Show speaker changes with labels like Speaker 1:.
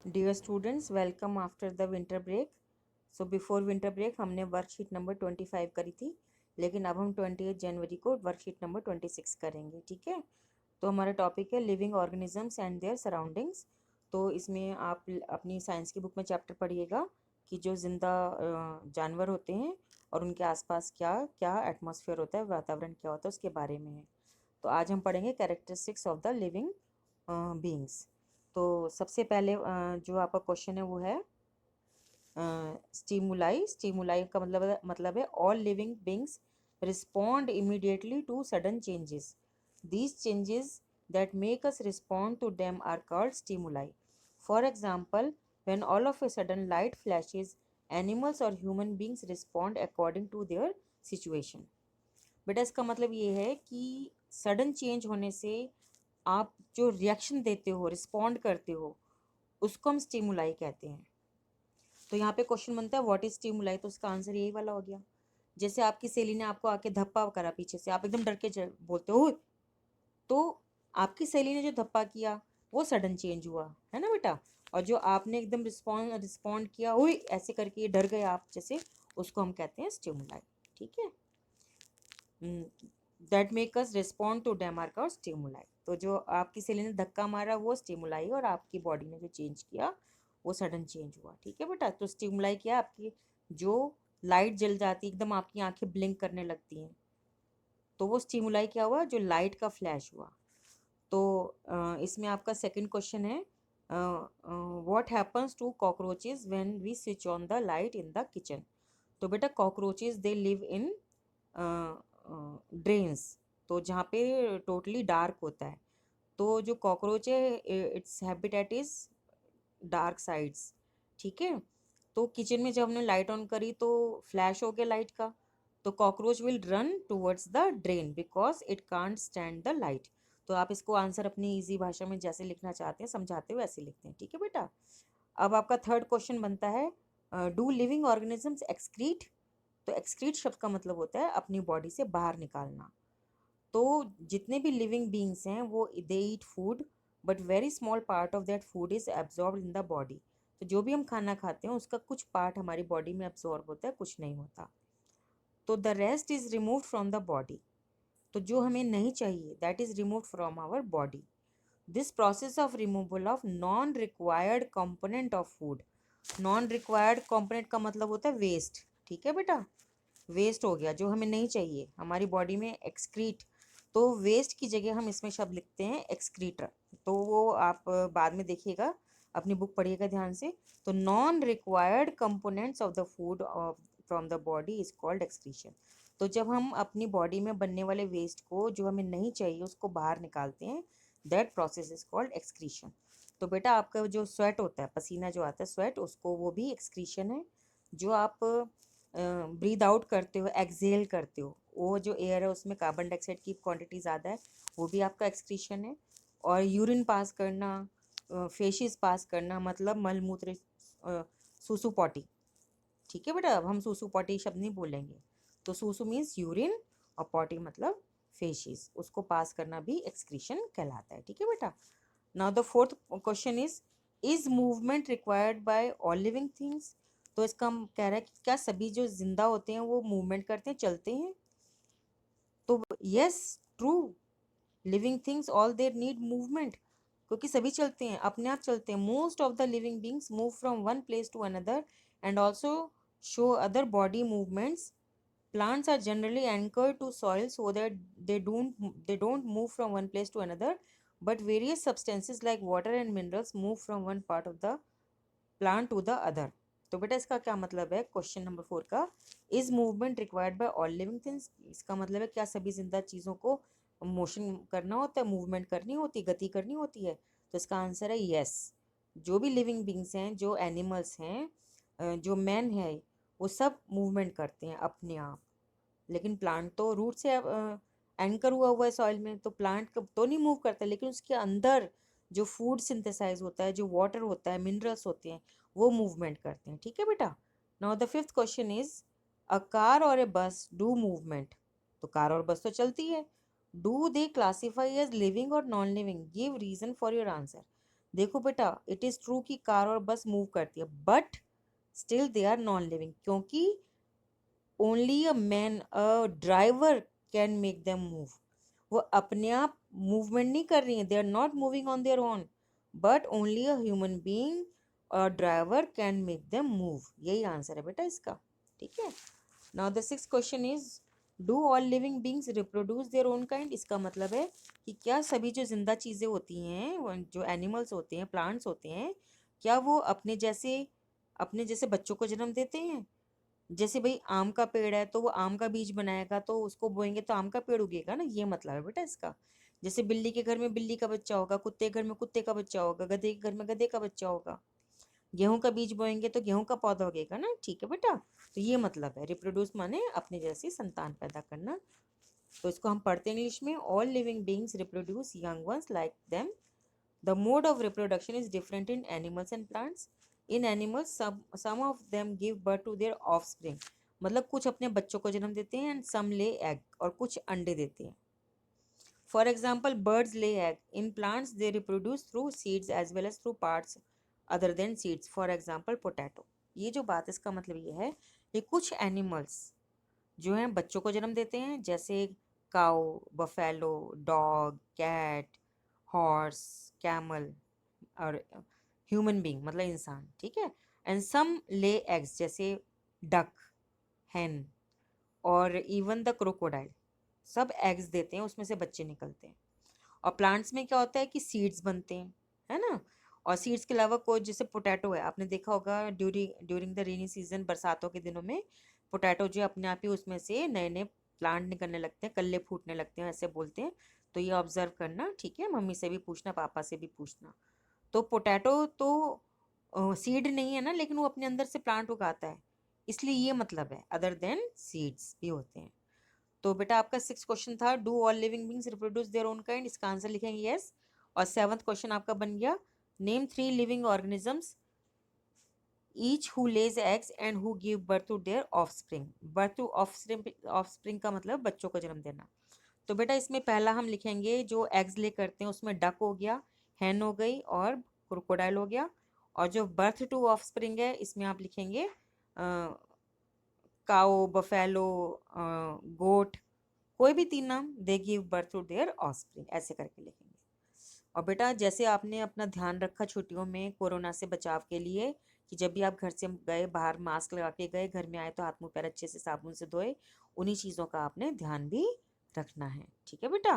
Speaker 1: Dear students, welcome after the winter break. So before winter break हमने worksheet number 25 करी थी, लेकिन अब हम 28 जनवरी को वर्कशीट नंबर 26 करेंगे। ठीक है, तो हमारा टॉपिक है living organisms and there surroundings. तो इसमें आप अपनी साइंस की बुक में चैप्टर पढ़िएगा कि जो जिंदा जानवर होते हैं और उनके आसपास क्या क्या एटमॉस्फेयर होता है, वातावरण क्या होता है, उसके बारे में है। तो आज हम पढ़ेंगे characteristics of the living beings. तो सबसे पहले जो आपका क्वेश्चन है वो है स्टिमुलाई। स्टिमुलाई का मतलब है all living beings respond immediately to sudden changes. These changes that make us respond to them are called stimuli. For example, when all of a sudden light flashes, animals or human beings respond according to their situation. बेटा इसका मतलब ये है कि sudden change होने से आप जो रिएक्शन देते हो, रिस्पॉन्ड करते हो, उसको हम स्टिमुलाई कहते हैं। तो यहाँ पे क्वेश्चन बनता है व्हाट इज स्टिमुलाई, तो उसका आंसर यही वाला हो गया। जैसे आपकी सहेली ने आपको आके धप्पा करा पीछे से, आप एकदम डर के बोलते हो, तो आपकी सहेली ने जो धप्पा किया वो सडन चेंज हुआ है ना बेटा। और जो आपने एकदम रिस्पॉन्ड किया, ओए ऐसे करके डर गए आप जैसे, उसको हम कहते हैं स्टिमुलाई। ठीक है, that make us respond to डेमार्क और स्टिमुलाई। तो जो आपकी सहेली ने धक्का मारा वो स्टिमुलाई, और आपकी बॉडी ने जो चेंज किया वो सडन चेंज हुआ। ठीक है बेटा, तो स्टिमुलाई क्या, आपकी जो लाइट जल जाती, एकदम आपकी आंखें ब्लिंक करने लगती हैं, तो वो स्टिमुलाई क्या हुआ, जो लाइट का फ्लैश हुआ। तो इसमें आपका सेकंड क्वेश्चन है what happens to cockroaches when we switch on the light in the kitchen. तो बेटा cockroaches they live in drains, तो जहाँ पे टोटली डार्क होता है। तो जो कॉकरोच है its habitat is dark sides. ठीक है, तो किचन में जब हमने लाइट ऑन करी तो फ्लैश हो गया लाइट का, तो cockroach will run towards the drain because it can't stand the light. तो आप इसको आंसर अपनी इजी भाषा में जैसे लिखना चाहते हैं, समझाते हुए ऐसे लिखते हैं। ठीक है बेटा, अब आपका थर्ड क्वेश्चन बनता है डू लिविंग ऑर्गेनिजम्स एक्सक्रीट। तो एक्सक्रीट शब्द का मतलब होता है अपनी बॉडी से बाहर निकालना। तो जितने भी लिविंग बींग्स हैं वो they eat food, but very small part of that food is absorb in the body. तो जो भी हम खाना खाते हैं उसका कुछ पार्ट हमारी बॉडी में एब्जॉर्ब होता है, कुछ नहीं होता। तो the rest is remove from the body. तो जो हमें नहीं चाहिए that is remove from our body. This process of removal of non required component of food. Non required component का मतलब होता है वेस्ट। ठीक है बेटा, वेस्ट हो गया जो हमें नहीं चाहिए हमारी बॉडी में, एक्सक्रीट। तो वेस्ट की जगह हम इसमें शब्द लिखते हैं एक्सक्रीटर। तो वो आप बाद में देखिएगा, अपनी बुक पढ़िएगा ध्यान से। तो non required components of the food from the body is called excretion. तो जब हम अपनी बॉडी में बनने वाले वेस्ट को, जो हमें नहीं चाहिए, उसको बाहर निकालते हैं, that process is called excretion. तो बेटा आपका जो स्वेट होता है, पसीना जो आता है स्वेट, उसको वो भी एक्सक्रीशन है। जो आप ब्रीद आउट करते हो, एक्सहेल करते हो, वो जो एयर है उसमें कार्बन डाइऑक्साइड की क्वांटिटी ज़्यादा है, वो भी आपका एक्सक्रीशन है। और यूरिन पास करना, फेशिस पास करना, मतलब मलमूत्र, सूसू पॉटी। ठीक है बेटा, अब हम सूसू पॉटी शब्द नहीं बोलेंगे। तो सूसू मीन्स यूरिन, और पॉटी मतलब फेशिस, उसको पास करना भी एक्सक्रीशन कहलाता है। ठीक है बेटा, now the fourth question is movement required by all living things. तो इसका हम कह रहा है कि क्या सभी जो जिंदा होते हैं वो मूवमेंट करते हैं, चलते हैं। तो yes, true, living things all their need movement, क्योंकि सभी चलते हैं, अपने आप चलते हैं। Most of the living beings move from one place to another and also show other body movements. Plants are generally anchored to soil so that they don't move from one place to another, but various substances like water and minerals move from one part of the plant to the other. तो बेटा इसका क्या मतलब है, question number 4 का, is movement required by all living things. इसका मतलब है क्या सभी जिंदा चीज़ों को मोशन करना होता है, मूवमेंट करनी होती है, गति करनी होती है। तो इसका आंसर है यस। जो भी लिविंग बींग्स हैं, जो एनिमल्स हैं, जो मैन है, वो सब मूवमेंट करते हैं अपने आप। लेकिन प्लांट तो रूट से एंकर हुआ है सॉइल में, तो प्लांट तो नहीं मूव करता, लेकिन उसके अंदर जो फूड सिंथेसाइज होता है, जो वाटर होता है, मिनरल्स होते हैं, वो मूवमेंट करते हैं। ठीक है बेटा, now the fifth question is a car और ए बस डू मूवमेंट। तो कार और बस तो चलती है। Do they classify as living और non living, give reason for your answer. देखो बेटा, इट इज ट्रू कि कार और बस मूव करती है, but still they are non living, क्योंकि only a man, a driver can make them move. वो अपने आप मूवमेंट नहीं कर रही हैं, they are not moving on their own, but only a human being, a driver can make them move. यही answer है बेटा इसका। ठीक है। Now the six question is, do all living beings reproduce their own kind. इसका मतलब है कि क्या सभी जो जिंदा चीज़ें होती हैं, जो एनिमल्स होते हैं, प्लांट्स होते हैं, क्या वो अपने जैसे बच्चों को जन्म देते हैं। जैसे भाई आम का पेड़ है तो वो आम का बीज बनाएगा, तो उसको बोएंगे तो आम का पेड़ उगेगा ना, ये मतलब है बेटा इसका। जैसे बिल्ली के घर में बिल्ली का बच्चा होगा, कुत्ते के घर में कुत्ते का बच्चा होगा, गधे के घर में गधे का बच्चा होगा। गेहूं का बीज बोएंगे तो गेहूं का पौधा उगेगा ना। ठीक है बेटा, तो ये मतलब है रिप्रोड्यूस माने अपने जैसी संतान पैदा करना। तो इसको हम पढ़ते हैं इंग्लिश में, all living beings reproduce young ones like them. The mode of reproduction is different in animals and plants. In animals, some of them give birth to their offspring. मतलब कुछ अपने बच्चों को जन्म देते हैं, एंड सम ले एग, और कुछ अंडे देते हैं। For example birds lay egg. In plants they reproduce through seeds as well as through parts other than seeds, for example potato. ये जो बात, इसका मतलब ये है कि कुछ एनिमल्स जो हैं बच्चों को जन्म देते हैं, जैसे cow, buffalo, dog, cat, horse, camel, और ह्यूमन बींग मतलब इंसान। ठीक है। एंड सम ले एग्स, जैसे डक, हैन, और इवन द क्रोकोडाइल, सब एग्स देते हैं, उसमें से बच्चे निकलते हैं। और प्लांट्स में क्या होता है कि सीड्स बनते हैं, है ना। और सीड्स के अलावा कोई, जैसे पोटैटो है, आपने देखा होगा during during the rainy season, बरसातों के दिनों में पोटैटो जो अपने आप ही उसमें से नए नए प्लांट निकलने लगते हैं, कल्ले फूटने लगते हैं, ऐसे बोलते हैं। तो ये ऑब्जर्व करना, ठीक है, मम्मी से भी पूछना, पापा से भी पूछना। तो पोटैटो तो सीड नहीं है ना, लेकिन वो अपने अंदर से प्लांट उगाता है, इसलिए ये मतलब है, अदर देन सीड्स भी होते हैं। तो बेटा आपका सिक्स क्वेश्चन था, do all living beings reproduce their own kind, इसका आंसर लिखेंगे यस। और सेवंथ क्वेश्चन आपका बन गया, name three living organisms each who lays eggs and who give birth to their offspring. Birth to offspring, offspring का मतलब बच्चों को जन्म देना। तो बेटा इसमें पहला हम लिखेंगे जो एग्स ले करते हैं, उसमें डक हो गया, हैन हो गई, और क्रोकोडाइल हो गया। और जो बर्थ टू ऑफस्प्रिंग है, इसमें आप लिखेंगे काओ, बफेलो, गोट, कोई भी तीन नाम, they give birth to their offspring, ऐसे करके लिखेंगे। और बेटा जैसे आपने अपना ध्यान रखा छुट्टियों में कोरोना से बचाव के लिए, कि जब भी आप घर से गए बाहर मास्क लगा के गए, घर में आए तो हाथ मुंह पैर अच्छे से साबुन से धोए, उन्हीं चीज़ों का आपने ध्यान भी रखना है। ठीक है बेटा।